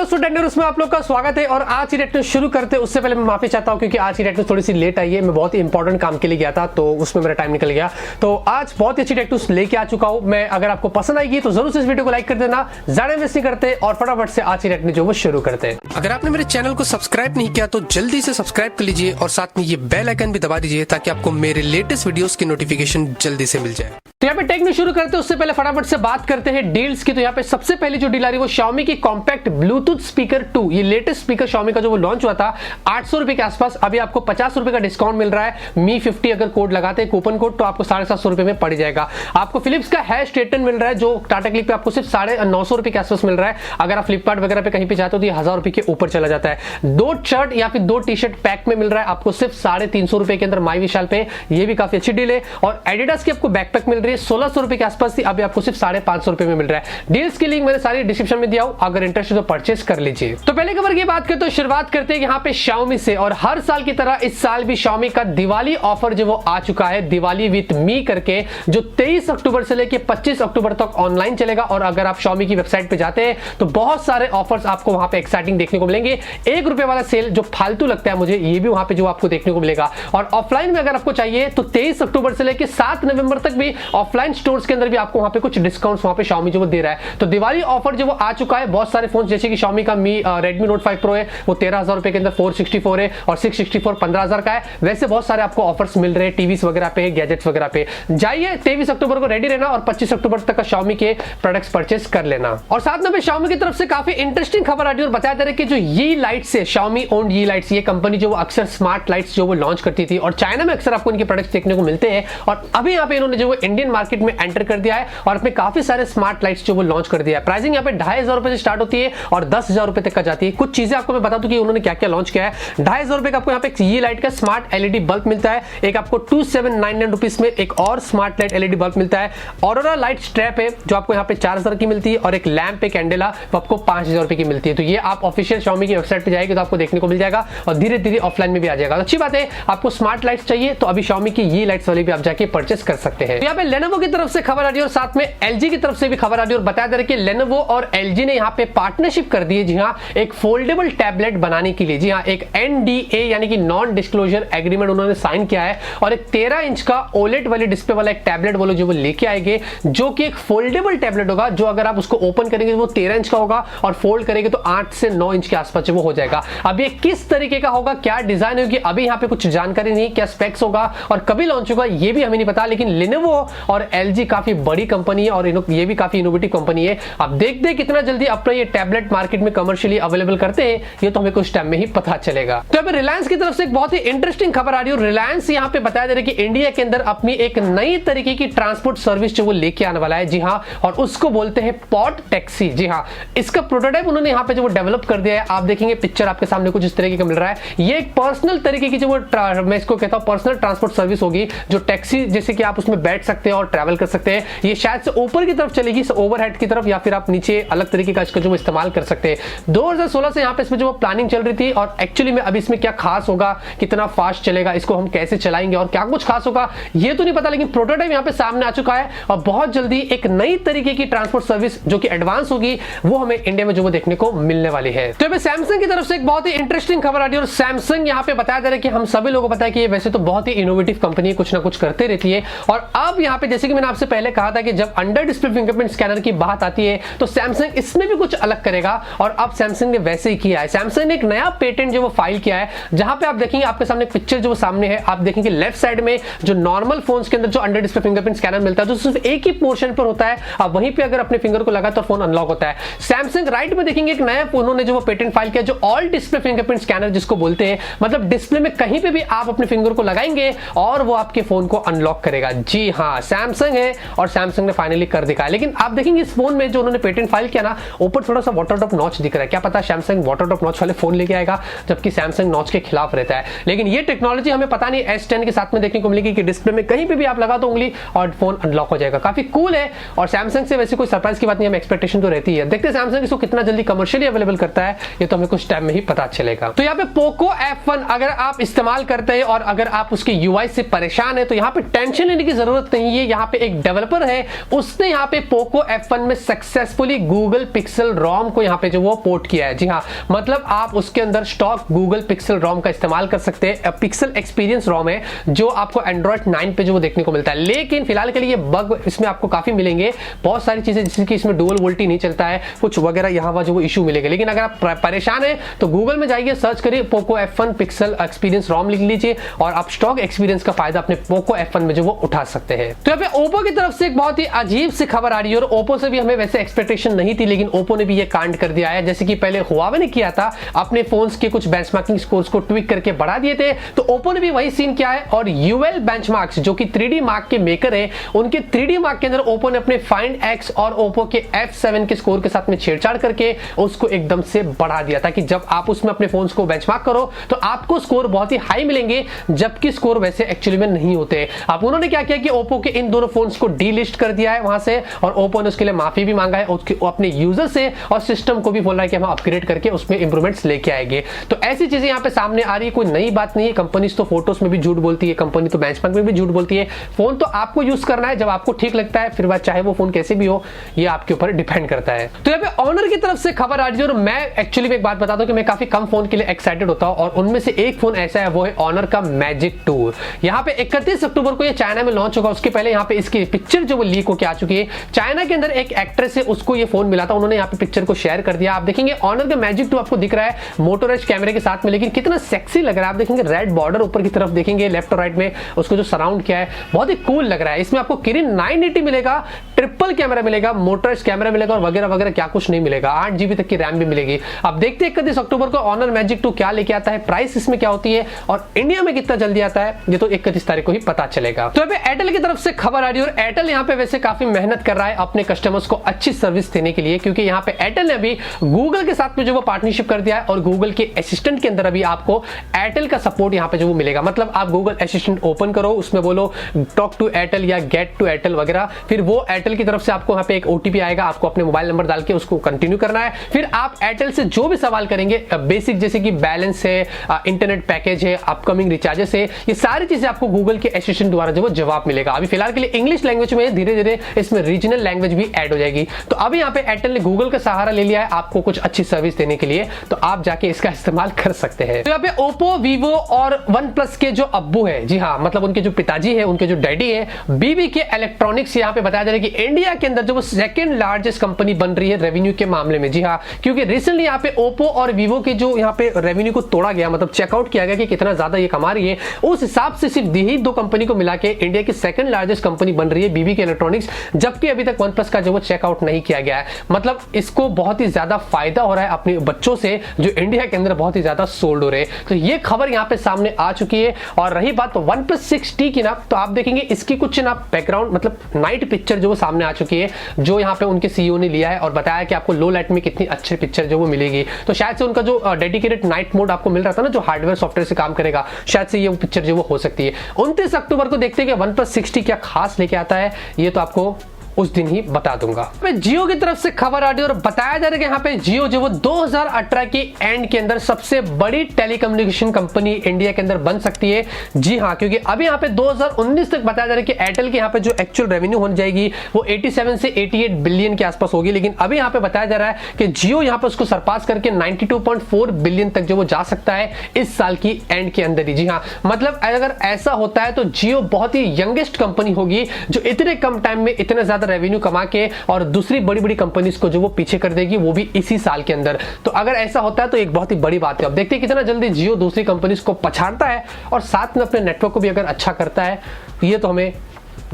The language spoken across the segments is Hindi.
दोस्तों, टेक्नो रूज में आप लोग का स्वागत है। और आज की टेक्नो शुरू करते उससे पहले मैं माफी चाहता हूं क्योंकि आज की टेक्नो थोड़ी सी लेट आई है। मैं बहुत ही इंपॉर्टेंट काम के लिए गया था तो उसमें मेरा टाइम निकल गया। तो आज बहुत ही अच्छी टेक्नो लेके आ चुका हूं मैं। अगर आपको पसंद आएगी तो जरूर से इस वीडियो को लाइक कर देना, ज्यादा वेस्ट नहीं करते और फटाफट से आज की टेक्नो जो वो शुरू करते हैं। अगर आपने मेरे चैनल को सब्सक्राइब नहीं किया तो जल्दी से सब्सक्राइब कर लीजिए और साथ में ये बेल आइकन भी दबा दीजिए ताकि आपको मेरे लेटेस्ट वीडियोस की नोटिफिकेशन जल्दी से मिल जाए। तो यहाँ पे टेक्नो शुरू करते हैं उससे पहले फटाफट से बात करते हैं डील्स की। तो यहाँ पे सबसे पहले जो डील आ रही है वो Xiaomi की कॉम्पैक्ट ब्लूटूथ स्पीकर 2। ये लेटेस्ट स्पीकर Xiaomi का जो वो लॉन्च हुआ था 800 रुपए के आसपास, अभी आपको 50 रुपए का डिस्काउंट मिल रहा है। मी 50 अगर कोड लगाते हैं कूपन कोड तो आपको 750 रुपए में पड़ जाएगा। आपको फिलिप्स का हैश टेटन मिल रहा है जो टाटा क्लिक पे आपको सिर्फ 950 रुपए के आसपास मिल रहा है। अगर आप फ्लिपकार्ट वगैरह पे कहीं पे जाते हो तो ये 1000 रुपए के ऊपर चला जाता है। 2 शर्ट या फिर 2 टी शर्ट पैक में मिल रहा है आपको सिर्फ 350 रुपए के अंदर माई विशाल पे। ये भी काफी अच्छी डील है। और एडिडास की आपको बैकपैक मिल रही है 1600 रुपए के आसपास थी, अभी आपको सिर्फ 550 रुपए में मिल रहा है। डील्स की लिंक मैंने सारी डिस्क्रिप्शन में दिया हूं, अगर इंटरेस्ट है तो परचेस कर लीजिए। तो पहले खबर की बात करें तो शुरुआत करते हैं यहाँ पे Xiaomi से। और हर साल की तरह इस साल भी Xiaomi का दिवाली ऑफर जो वो आ चुका है, दिवाली विद मी करके, जो 23 अक्टूबर से लेके 25 अक्टूबर तक ऑनलाइन चलेगा। और अगर आप Xiaomi की वेबसाइट पे जाते हैं तो बहुत सारे ऑफर्स आपको वहां पे एक्साइटिंग देखने को मिलेंगे। ₹1 वाला सेल जो फालतू लगता है मुझे, ये भी वहां पे जो आपको देखने को मिलेगा। और ऑफलाइन में अगर आपको चाहिए तो 23 अक्टूबर से लेके 7 नवंबर तक भी ऑफलाइन स्टोर्स के अंदर भी आपको वहां पे कुछ डिस्काउंट्स वहां पे Xiaomi जो वो दे रहा है। तो दिवाली ऑफर जो वो आ चुका है। बहुत सारे फोन जैसे कि Xiaomi का Redmi Note 5 Pro है वो 13,000 रुपए के अंदर 464 है और 664 15,000 का है। वैसे बहुत सारे आपको ऑफर्स मिल रहे हैं टीवीज वगैरह पे, गैजेट्स वगैरह पे। जाइए 23 अक्टूबर को रेडी रहना और 25 अक्टूबर तक का Xiaomi के प्रोडक्ट्स परचेस कर लेना। और साथ में Xiaomi की तरफ से काफी इंटरेस्टिंग खबर आ रही है और बताया जा रहा है कि जो ये लाइट्स है, Xiaomi ओन्ड ये लाइट्स, ये कंपनी जो वो अक्सर स्मार्ट लाइट्स जो वो लॉन्च करती थी और चाइना में अक्सर आपको इनके प्रोडक्ट्स देखने को मिलते हैं। और अभी यहाँ पे इन्होंने जो वो इंडियन मार्केट में एंटर कर दिया है और अपने काफी सारे स्मार्ट लाइट्स जो वो लॉन्च कर दिया है। प्राइसिंग यहाँ पे 2500 रुपए से स्टार्ट होती है और 10,000 रुपए तक का जाती है। कुछ चीजें आपको मैं बता दूं कि उन्होंने क्या क्या लॉन्च किया है। 2500 रुपए का आपको यहाँ पे ये लाइट का स्मार्ट एलईडी बल्ब मिलता है। एक आपको 2799 रुपीस में एक और स्मार्ट लाइट एलईडी बल्ब मिलता है। ऑरोरा लाइट स्ट्रैप है जो आपको यहाँ पे 4000 की मिलती है और एक लैंप, एक कैंडेला वो आपको 5000 रुपए की मिलती है। तो ये आप ऑफिशियल Xiaomi की वेबसाइट पे जाएंगे तो आपको देखने को मिल जाएगा और धीरे धीरे ऑफलाइन में भी आ जाएगा। अच्छी बात है, आपको स्मार्ट लाइट्स चाहिए तो अभी Xiaomi की ये लाइट्स वाली भी आप जाके परचेस कर सकते हैं। यहाँ पे Lenovo की तरफ से खबर आ रही है और साथ में LG की तरफ से भी खबर आ रही है और बताया जा रहा है कि Lenovo और LG ने यहाँ पे पार्टनरशिप कर दी है। जी हाँ, एक फोल्डेबल टैबलेट बनाने के लिए। जी हाँ, एक NDA यानी कि नॉन डिस्क्लोजर एग्रीमेंट उन्होंने साइन किया है और एक 13 इंच का OLED वाली डिस्प्ले वाला एक टैबलेट बोलो जो वो लेके आएंगे, जो कि एक फोल्डेबल टैबलेट होगा। जो अगर आप उसको ओपन करेंगे तो वो 13 इंच का होगा और फोल्ड करेंगे तो 8 से 9 इंच के आसपास वो हो जाएगा। अब ये किस तरीके का होगा, क्या डिजाइन होगी, अभी यहाँ पे कुछ जानकारी नहीं। क्या स्पेक्स होगा और कभी लॉन्च होगा ये भी हमें नहीं पता। लेकिन Lenovo और LG काफी बड़ी कंपनी है और ये भी काफी इनोवेटिव कंपनी है। अब देखते हैं कितना जल्दी अपना ये टैबलेट मार्केट में कमर्शियली अवेलेबल करते हैं, ये तो हमें कुछ टाइम में ही पता चलेगा। तो यहाँ पे रिलायंस की तरफ से एक बहुत ही इंटरेस्टिंग खबर आ रही है। रिलायंस यहाँ पे बताया जा रहा है कि इंडिया के अंदर अपनी एक नई तरीके की ट्रांसपोर्ट सर्विस जो वो लेके आने वाला है। जी हाँ, और उसको बोलते हैं पॉड टैक्सी। जी हाँ, इसका प्रोटोटाइप उन्होंने यहाँ पे जो वो डेवलप कर दिया है। आप देखेंगे पिक्चर आपके सामने कुछ इस तरीके का मिल रहा है। ये एक पर्सनल तरीके की जो वो मैं इसको कहता हूँ पर्सनल ट्रांसपोर्ट सर्विस होगी, जो टैक्सी जैसे कि आप उसमें बैठ सकते हैं और ट्रैवल कर सकते हैं। ये शायद से ऊपर की तरफ चलेगी, ओवरहेड की तरफ, या फिर आप नीचे अलग तरीके का इसका जो इस्तेमाल कर सकते हैं। 2016 से यहाँ पे इसमें जो प्लानिंग चल रही थी और एक्चुअली में अभी इसमें क्या खास होगा, कितना फास्ट चलेगा, इसको हम कैसे चलाएंगे और क्या कुछ खास होगा ये तो नहीं पता। लेकिन प्रोटोटाइप यहाँ पे सामने आ चुका है और बहुत जल्दी एक नई तरीके की ट्रांसपोर्ट सर्विस जो कि एडवांस होगी वो हमें इंडिया में जो वो देखने को मिलने वाली है। तो यहाँ सैमसंग की तरफ से एक बहुत ही इंटरेस्टिंग खबर आ रही है और सैमसंग यहाँ पे बताया जा रहा है कि हम सभी लोगों को पता है कि ये वैसे तो बहुत ही इनोवेटिव कंपनी है, कुछ ना कुछ करते रहती है। और अब यहाँ पे जैसे कि मैंने आपसे पहले कहा था कि जब अंडर डिस्प्ले फिंगरप्रिंट स्कैनर की बात आती है तो सैमसंग इसमें भी कुछ अलग करेगा और अब सैमसंग ने वैसे ही किया है। सैमसंग ने एक नया पेटेंट जो वो फाइल किया है, जहां पे आप देखेंगे आपके सामने पिक्चर जो सामने है, आप देखेंगे लेफ्ट साइड में जो नॉर्मल फोन्स के अंदर जो अंडर डिस्प्ले फिंगरप्रिंट स्कैनर मिलता है तो सिर्फ एक ही पोर्शन पर होता है। अब वहीं पे अगर अपने फिंगर को लगा तो फोन अनलॉक होता है। सैमसंग राइट में देखेंगे एक नया उन्होंने जो वो पेटेंट फाइल किया जो ऑल डिस्प्ले फिंगरप्रिंट स्कैनर जिसको बोलते हैं, मतलब डिस्प्ले में कहीं पे भी आप अपने फिंगर को लगाएंगे और वो आपके फोन को अनलॉक करेगा। जी हाँ, सैमसंग है और सैमसंग ने फाइनली कर दिखाया। लेकिन आप देखेंगे इस फोन में जो उन्होंने पेटेंट फाइल किया ना, ऊपर थोड़ा सा वाटर ड्रॉप नॉच दिख रहा है। क्या पता सैमसंग वाटर ड्रॉप नॉच वाले फोन लेके आएगा, जबकि सैमसंग नॉच के खिलाफ रहता है। लेकिन ये टेक्नोलॉजी हमें पता नहीं S10 के साथ में देखने को मिलेगी कि डिस्प्ले में कहीं पे भी आप लगा दो उंगली और फोन अनलॉक हो जाएगा। काफी कूल है और सैमसंग से वैसे कोई सरप्राइज की बात नहीं, हमें एक्सपेक्टेशन तो रहती है। देखते हैं सैमसंग इसको कितना जल्दी कमर्शियली अवेलेबल करता है, ये तो हमें कुछ टाइम में ही पता चलेगा। तो यहाँ पे पोको F1 अगर आप इस्तेमाल करते हैं और अगर आप उसके UI से परेशान है तो यहाँ पे टेंशन लेने की जरूरत नहीं है। यहाँ पे एक डेवलपर है, उसने यहाँ पे पोको F1 में सक्सेसफुली गूगल पिक्सल रोम को यहाँ पे जो वो पोर्ट किया है। जी हाँ, मतलब आप उसके अंदर स्टॉक गूगल पिक्सल रोम का इस्तेमाल कर सकते हैं। पिक्सल एक्सपीरियंस रोम है जो आपको एंड्रॉइड 9 पे जो वो देखने को मिलता है, लेकिन फिलहाल के लिए बग इसमें आपको काफी मिलेंगे, बहुत सारी चीजें जैसे कि इसमें डुअल वोल्टी नहीं चलता है, कुछ वगैरह यहाँ वहाँ जो वो इशू मिलेगा। लेकिन अगर आप परेशान है तो गूगल में जाइए, सर्च करिए पोको F1 पिक्सल एक्सपीरियंस रोम लिख लीजिए और आप स्टॉक एक्सपीरियंस का फायदा अपने पोको F1 में जो वो उठा सकते हैं। तो यहाँ पे ओप्पो की तरफ से एक बहुत ही अजीब सी खबर आ रही है और ओप्पो से भी हमें वैसे एक्सपेक्टेशन नहीं थी, लेकिन ओप्पो ने भी ये कांड कर दिया है। जैसे कि पहले हुआवे ने किया था, अपने फोन्स के कुछ बेंचमार्किंग स्कोर्स को ट्विक करके बढ़ा दिए थे, तो ओप्पो ने भी वही सीन किया है और यूएल बेंचमार्क्स जो कि 3D मार्क के मेकर है, उनके 3D मार्क के अंदर ओप्पो ने अपने फाइंड एक्स और ओप्पो के F7 के स्कोर के साथ में छेड़छाड़ करके उसको एकदम से बढ़ा दिया, ताकि जब आप उसमें अपने फोन्स को बेंचमार्क करो तो आपको स्कोर बहुत ही हाई मिलेंगे, जबकि स्कोर वैसे एक्चुअली में नहीं होते। अब उन्होंने क्या किया कि ओप्पो के इन दोनों फोन्स को डीलिस्ट कर दिया है वहां से, और ओप्पो ने उसके लिए माफी भी मांगा है अपने यूजर से, और सिस्टम को भी बोल रहा है कि हम अपग्रेड करके उसमें इंप्रूवमेंट्स लेके आएंगे। तो ऐसी चीजें यहां पे सामने आ रही है, कोई नई बात नहीं है। कंपनी तो फोटोज में भी झूठ बोलती है, कंपनी तो बेंचमार्क में भी झूठ बोलती है। फोन तो आपको यूज करना है जब आपको ठीक लगता है, फिर बात चाहे वो फोन कैसे भी हो, ये आपके ऊपर डिपेंड करता है। तो यहाँ पे ऑनर की तरफ से खबर आ रही है और मैं एक्चुअली में एक बात बताता हूं कि मैं काफी कम फोन के लिए एक्साइटेड होता हूं, और उनमें से एक फोन ऐसा है, वो है ऑनर का मैजिक 2। यहाँ पे 31 अक्टूबर को ये चाइना में लॉन्च होगा। उसके पहले यहाँ पे इसकी पिक्चर जो वो लीक होकर आ चुकी है। चाइना के अंदर एक एक्ट्रेस है, उसको ये फोन मिला था, उन्होंने यहाँ पे पिक्चर को शेयर कर दिया। आप देखेंगे ऑनर का मैजिक 2 आपको दिख रहा है मोटोरेज कैमरे के साथ में, लेकिन कितना सेक्सी लग रहा है। आप देखेंगे रेड बॉर्डर ऊपर की तरफ देखेंगे, लेफ्ट और राइट में उसको जो सराउंड किया है, बहुत ही कूल लग रहा है। इसमें आपको किरिन 980 मिलेगा, ट्रिपल कैमरा मिलेगा, मोटोरेज कैमरा मिलेगा और वगैरह वगैरह क्या कुछ नहीं मिलेगा। 8 GB तक की रैम भी मिलेगी। अब देखते हैं 31 अक्टूबर को ऑनर मैजिक 2 क्या लेके आता है, प्राइस इसमें क्या होती है और इंडिया में कितना जल्दी आता है, ये तो 31 तारीख को ही पता चलेगा। तो अभी एयरटेल की तरफ से खबर आ रही है और एयरटेल यहाँ पे वैसे काफी मेहनत कर रहा है अपने कस्टमर्स को अच्छी सर्विस देने के लिए, क्योंकि यहाँ पे एयरटेल ने अभी गूगल के साथ में जो वो पार्टनरशिप कर दिया है और गूगल के असिस्टेंट के अंदर अभी आपको एयरटेल का सपोर्ट यहाँ पे जो वो मिलेगा। मतलब आप गूगल असिस्टेंट ओपन करो, उसमें बोलो टॉक टू एयरटेल या गेट टू एयरटेल वगैरह, फिर वो एयरटेल की तरफ से आपको यहाँ पे एक OTP आएगा, आपको अपने मोबाइल नंबर डाल के उसको कंटिन्यू करना है। फिर आप एयरटेल से जो भी सवाल करेंगे बेसिक, जैसे कि बैलेंस है, इंटरनेट पैकेज है, अपकमिंग रिचार्जेस है, ये सारी चीजें आपको गूगल के असिस्टेंट द्वारा जो वो जवाब मिलेगा। अभी फिलहाल के लिए इंग्लिश लैंग्वेज में, धीरे धीरे इसमें रीजनल लैंग्वेज भी ऐड हो जाएगी। तो अभी यहाँ पे एयरटेल ने गूगल का सहारा ले लिया है आपको कुछ अच्छी सर्विस देने के लिए, तो आप जाके इसका इस्तेमाल कर सकते हैं। तो यहाँ पे ओप्पो, वीवो और वन प्लस के जो अब्बू है, जी हाँ, मतलब उनके जो पिताजी है, उनके जो डैडी है, बीबी के इलेक्ट्रॉनिक्स, यहाँ पे बताया जा रहा है कि इंडिया के अंदर जो वो सेकंड लार्जेस्ट कंपनी बन रही है रेवेन्यू के मामले में। जी हाँ, क्योंकि रिसेंटली यहाँ पे ओप्पो और वीवो के जो यहाँ पे रेवेन्यू को तोड़ा गया, मतलब चेकआउट किया गया कि कितना ज्यादा ये कमा रही है, उस हिसाब से सिर्फ ही दो कंपनी को मिला के इंडिया की सेकंड लार्जेस्ट कंपनी बन रही है बीबी के इलेक्ट्रॉनिक्स, जबकि अभी तक वन प्लस का जो वो चेकआउट नहीं किया गया है। मतलब इसको बहुत ही ज्यादा फायदा हो रहा है अपने बच्चों से जो इंडिया के अंदर बहुत ही ज्यादा सोल्ड हो रहे हैं। तो ये खबर यहाँ पे सामने आ चुकी है। और रही बात वन प्लस 6T की ना, तो आप देखेंगे इसकी कुछ ना बैकग्राउंड, मतलब नाइट पिक्चर जो वो सामने आ चुकी है, जो यहाँ पे उनके CEO ने लिया है और बताया कि आपको लो लाइट में कितनी अच्छी पिक्चर जो वो मिलेगी। तो शायद से उनका जो डेडिकेटेड नाइट मोड आपको मिल रहा था ना, जो हार्डवेयर सॉफ्टवेयर से काम करेगा, शायद से ये वो पिक्चर जो वो हो सकती है। 29 अक्टूबर को देखते हैं कि वन प्लस 6T क्या खास लेके आता है, ये तो आपको उस दिन ही बता दूंगा। जियो की तरफ से खबर आ रही है और बताया जा रहा है कि यहाँ पे जियो जो वो 2018 के एंड के अंदर सबसे बड़ी टेलीकम्युनिकेशन कंपनी इंडिया के अंदर बन सकती है। जी हाँ, क्योंकि अभी यहाँ पे 2019 तक बताया जा रहा है कि एयरटेल के यहाँ पे जो एक्चुअल रेवेन्यू हो जाएगी वो 87 से 88 बिलियन के आसपास होगी, लेकिन अभी यहाँ पे बताया जा रहा है कि जियो यहाँ पे उसको सरपास करके 92.4 बिलियन तक जो वो जा सकता है इस साल की एंड के अंदर ही। जी हाँ, मतलब अगर ऐसा होता है तो जियो बहुत ही यंगेस्ट कंपनी होगी जो इतने कम टाइम में इतने ज्यादा रेवेन्यू कमा के और दूसरी बड़ी बड़ी कंपनीज को जो वो पीछे कर देगी, वो भी इसी साल के अंदर। तो अगर ऐसा होता है तो एक बहुत ही बड़ी बात है। अब देखते हैं कितना जल्दी जियो दूसरी कंपनीज को पछाड़ता है और साथ में अपने नेटवर्क को भी अगर अच्छा करता है, ये तो हमें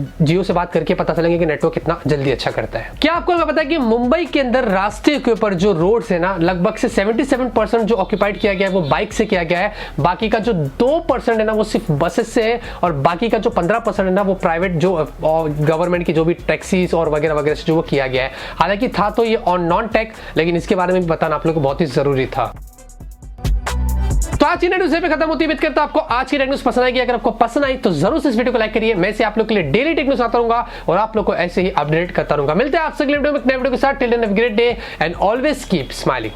जियो से बात करके पता चलेंगे कि नेटवर्क कितना जल्दी अच्छा करता है। क्या आपको पता है कि मुंबई के अंदर रास्ते के ऊपर जो रोड्स है ना, लगभग से 77% जो ऑक्यूपाइड किया गया है वो बाइक से किया गया है। बाकी का जो 2% है ना वो सिर्फ बसेस से है, और बाकी का जो 15% है ना वो प्राइवेट जो गवर्नमेंट की जो भी टैक्सीज और वगैरह वगैरह से जो वो किया गया है। हालांकि था तो ये ऑन नॉन टेक, लेकिन इसके बारे में भी बताना आप लोग को बहुत ही जरूरी था। तो आज की न्यूज़ पे खत्म होती है। उम्मीद करता हूं आपको आज की टेक न्यूज़ पसंद आएगी। अगर आपको पसंद आई तो जरूर से इस वीडियो को लाइक करिए। मैं से आप लोग के लिए डेली टेक न्यूज़ आता रहूंगा और आप लोग को ऐसे ही अपडेट करता रहूंगा। मिलते हैं आपसे अगले वीडियो में एक नए वीडियो के साथ। Till then have a great day and always keep smiling.